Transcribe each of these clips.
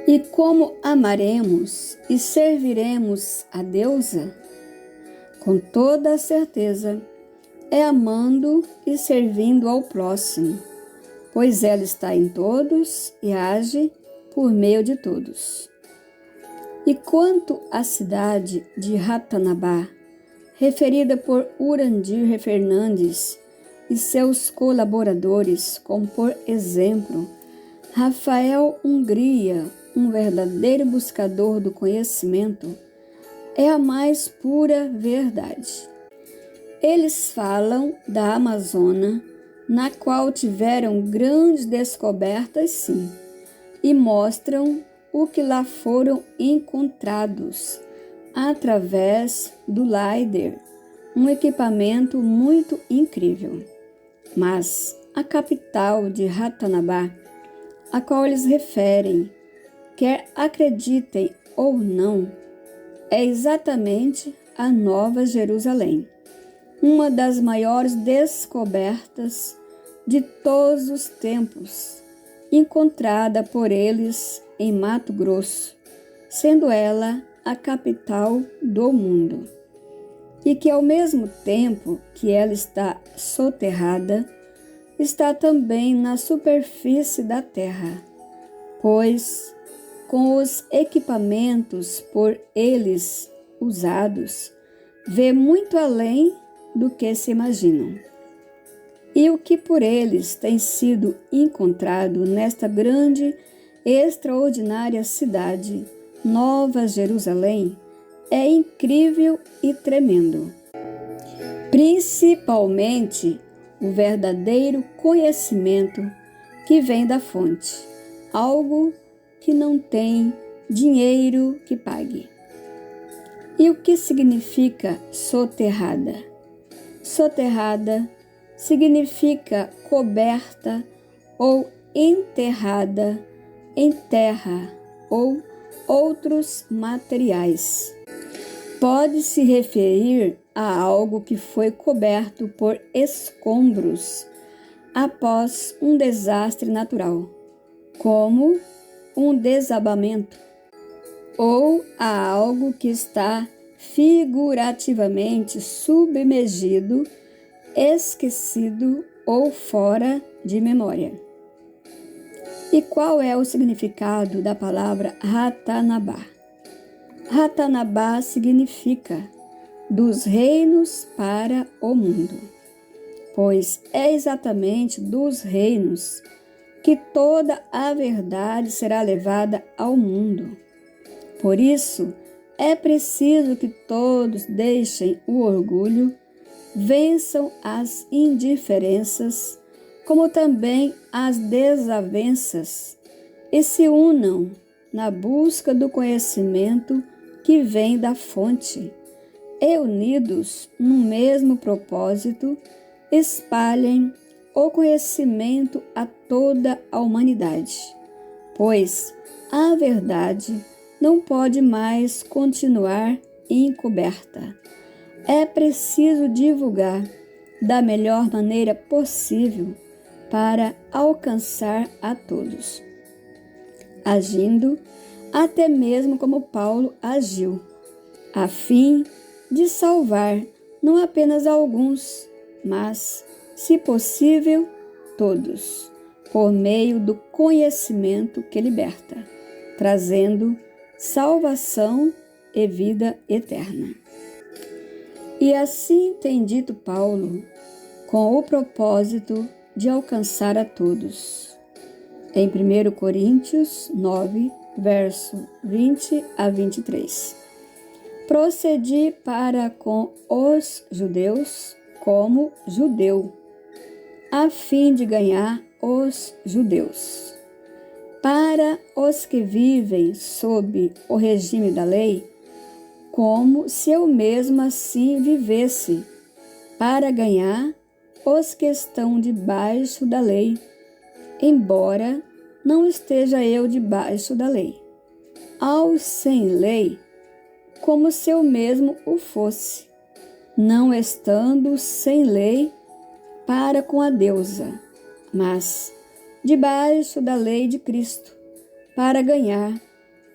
E como amaremos e serviremos a deusa? Com toda a certeza, é amando e servindo ao próximo, pois ela está em todos e age por meio de todos. E quanto à cidade de Ratanabá, referida por Urandir Fernandes e seus colaboradores, como por exemplo, Rafael Hungria, um verdadeiro buscador do conhecimento, é a mais pura verdade. Eles falam da Amazônia, na qual tiveram grandes descobertas, sim, e mostram o que lá foram encontrados através do LiDAR, um equipamento muito incrível. Mas a capital de Ratanabá, a qual eles referem, quer acreditem ou não, é exatamente a Nova Jerusalém, uma das maiores descobertas de todos os tempos, encontrada por eles em Mato Grosso, sendo ela a capital do mundo. E que ao mesmo tempo que ela está soterrada, está também na superfície da terra, pois com os equipamentos por eles usados, vê muito além do que se imaginam. E o que por eles tem sido encontrado nesta grande e extraordinária cidade, Nova Jerusalém, é incrível e tremendo. Principalmente o verdadeiro conhecimento que vem da fonte, algo que não tem dinheiro que pague. E o que significa soterrada? Soterrada significa coberta ou enterrada em terra ou outros materiais. Pode se referir a algo que foi coberto por escombros após um desastre natural, como um desabamento, ou a algo que está figurativamente submergido, esquecido ou fora de memória. E qual é o significado da palavra Ratanabá? Ratanabá significa dos reinos para o mundo, pois é exatamente dos reinos que toda a verdade será levada ao mundo. Por isso, é preciso que todos deixem o orgulho, vençam as indiferenças, como também as desavenças, e se unam na busca do conhecimento que vem da fonte, e unidos no mesmo propósito, espalhem o conhecimento a toda a humanidade, pois a verdade não pode mais continuar encoberta. É preciso divulgar da melhor maneira possível para alcançar a todos, agindo até mesmo como Paulo agiu, a fim de salvar não apenas alguns, mas, se possível, todos, por meio do conhecimento que liberta, trazendo salvação e vida eterna. E assim tem dito Paulo, com o propósito de alcançar a todos. Em 1 Coríntios 9, verso 20 a 23. Procedi para com os judeus como judeu, a fim de ganhar os judeus. Para os que vivem sob o regime da lei, como se eu mesmo assim vivesse, para ganhar os que estão debaixo da lei, embora não esteja eu debaixo da lei. Aos sem lei, como se eu mesmo o fosse, não estando sem lei para com a deusa, mas debaixo da lei de Cristo, para ganhar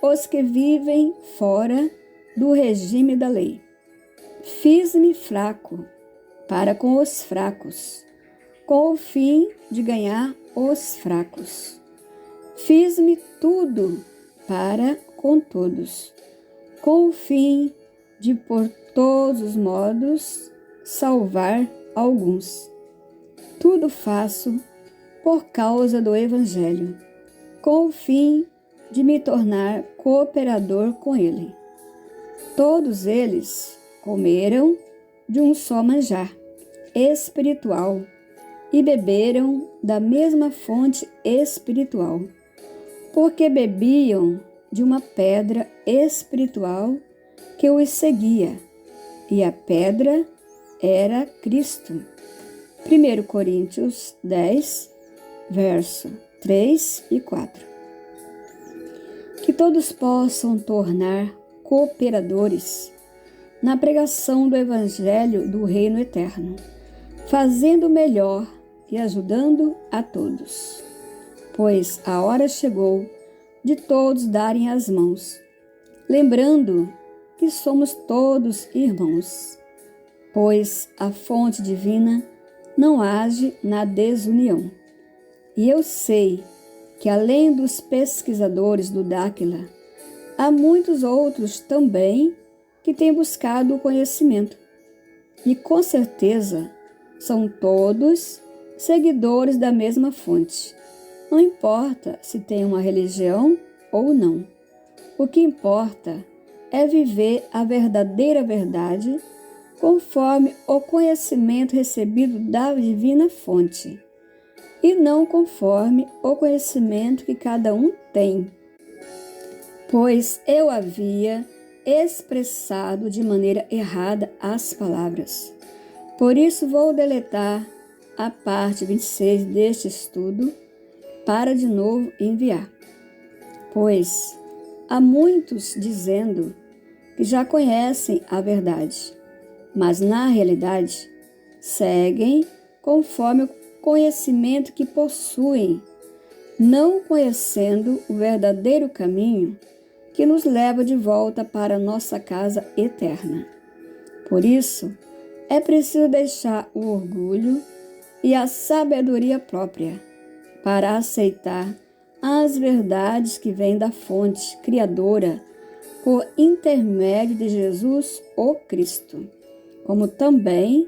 os que vivem fora do regime da lei. Fiz-me fraco para com os fracos, com o fim de ganhar os fracos. Fiz-me tudo para com todos, com o fim de, por todos os modos, salvar alguns. Tudo faço por causa do Evangelho, com o fim de me tornar cooperador com ele. Todos eles comeram de um só manjar espiritual e beberam da mesma fonte espiritual, porque bebiam de uma pedra espiritual que os seguia, e a pedra era Cristo. 1 Coríntios 10, verso 3 e 4. Que todos possam tornar cooperadores na pregação do Evangelho do Reino Eterno, fazendo o melhor e ajudando a todos. Pois a hora chegou de todos darem as mãos, lembrando que somos todos irmãos, pois a fonte divina não age na desunião. E eu sei que, além dos pesquisadores do Dáquila, há muitos outros também que têm buscado o conhecimento. E com certeza são todos seguidores da mesma fonte. Não importa se tem uma religião ou não. O que importa é viver a verdadeira verdade conforme o conhecimento recebido da divina fonte, e não conforme o conhecimento que cada um tem. Pois eu havia expressado de maneira errada as palavras. Por isso vou deletar a parte 26 deste estudo para de novo enviar. Pois há muitos dizendo que já conhecem a verdade, mas na realidade seguem conforme o conhecimento que possuem, não conhecendo o verdadeiro caminho que nos leva de volta para nossa casa eterna. Por isso, é preciso deixar o orgulho e a sabedoria própria para aceitar as verdades que vêm da fonte criadora por intermédio de Jesus, o Cristo, como também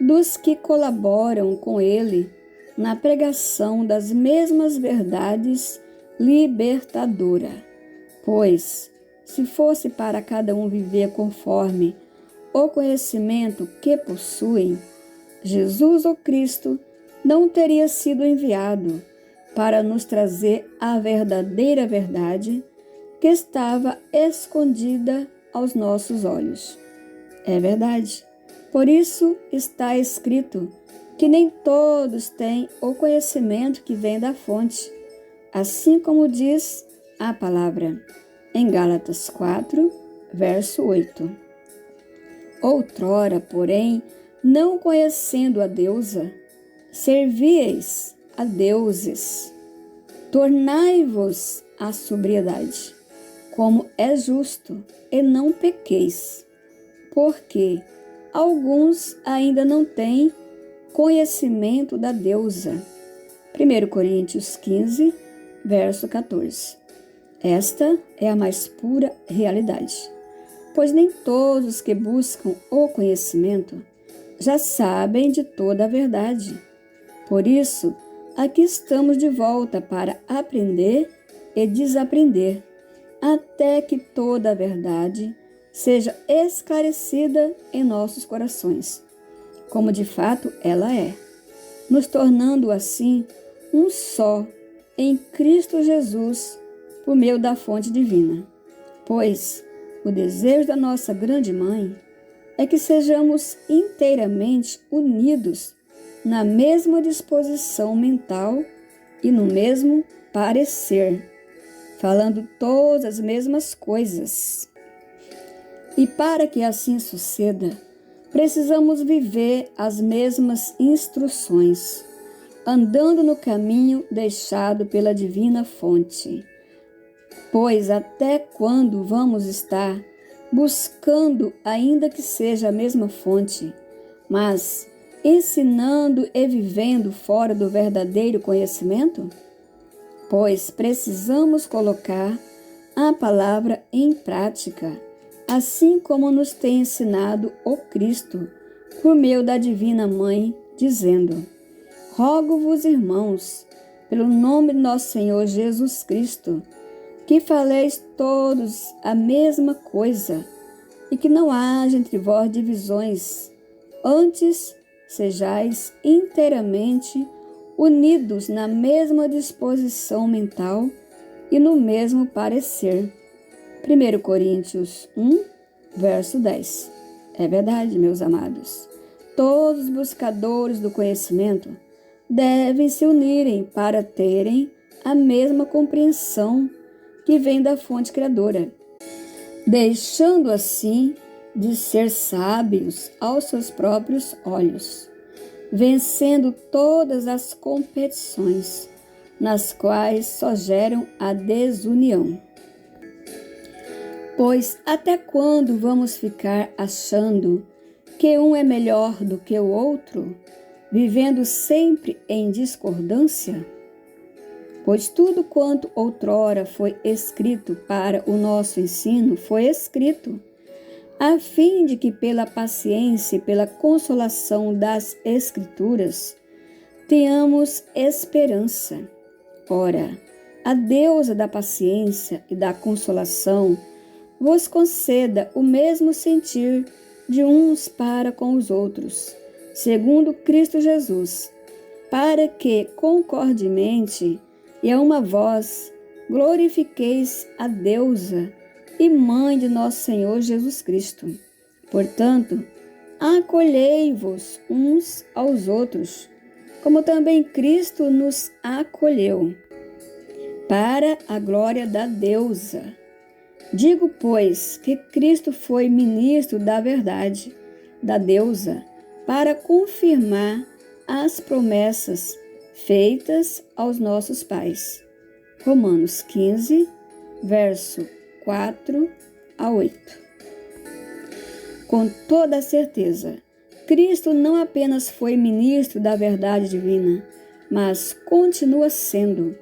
dos que colaboram com ele na pregação das mesmas verdades libertadoras. Pois, se fosse para cada um viver conforme o conhecimento que possuem, Jesus, o Cristo, não teria sido enviado para nos trazer a verdadeira verdade que estava escondida aos nossos olhos. É verdade. Por isso está escrito que nem todos têm o conhecimento que vem da fonte, assim como diz a palavra em Gálatas 4, verso 8. Outrora, porém, não conhecendo a deusa, servíeis a deuses. Tornai-vos à sobriedade, como é justo, e não pequeis, porque alguns ainda não têm conhecimento da deusa. 1 Coríntios 15, verso 14. Esta é a mais pura realidade, pois nem todos os que buscam o conhecimento já sabem de toda a verdade. Por isso, aqui estamos de volta para aprender e desaprender, até que toda a verdade seja esclarecida em nossos corações, como de fato ela é, nos tornando assim um só em Cristo Jesus, por meio da fonte divina. Pois o desejo da nossa grande mãe é que sejamos inteiramente unidos na mesma disposição mental e no mesmo parecer, falando todas as mesmas coisas. E para que assim suceda, precisamos viver as mesmas instruções, andando no caminho deixado pela divina fonte. Pois até quando vamos estar buscando, ainda que seja a mesma fonte, mas ensinando e vivendo fora do verdadeiro conhecimento? Pois precisamos colocar a palavra em prática, assim como nos tem ensinado o Cristo, por meio da Divina Mãe, dizendo: Rogo-vos, irmãos, pelo nome de nosso Senhor Jesus Cristo, que faleis todos a mesma coisa, e que não haja entre vós divisões, antes sejais inteiramente unidos na mesma disposição mental e no mesmo parecer. 1 Coríntios 1, verso 10. É verdade, meus amados. Todos os buscadores do conhecimento devem se unirem para terem a mesma compreensão que vem da fonte criadora, deixando assim de ser sábios aos seus próprios olhos, vencendo todas as competições, nas quais só geram a desunião. Pois até quando vamos ficar achando que um é melhor do que o outro, vivendo sempre em discordância? Pois tudo quanto outrora foi escrito para o nosso ensino foi escrito, a fim de que pela paciência e pela consolação das Escrituras tenhamos esperança. Ora, a deusa da paciência e da consolação vos conceda o mesmo sentir de uns para com os outros, segundo Cristo Jesus, para que concordemente e a uma voz glorifiqueis a deusa e mãe de nosso Senhor Jesus Cristo. Portanto, acolhei-vos uns aos outros, como também Cristo nos acolheu, para a glória da deusa. Digo, pois, que Cristo foi ministro da verdade, da deusa, para confirmar as promessas feitas aos nossos pais. Romanos 15, verso 4 a 8. Com toda certeza, Cristo não apenas foi ministro da verdade divina, mas continua sendo,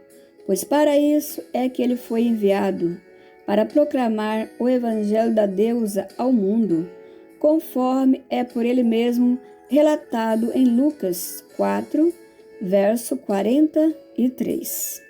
pois para isso é que ele foi enviado, para proclamar o Evangelho da deusa ao mundo, conforme é por ele mesmo relatado em Lucas 4, verso 43.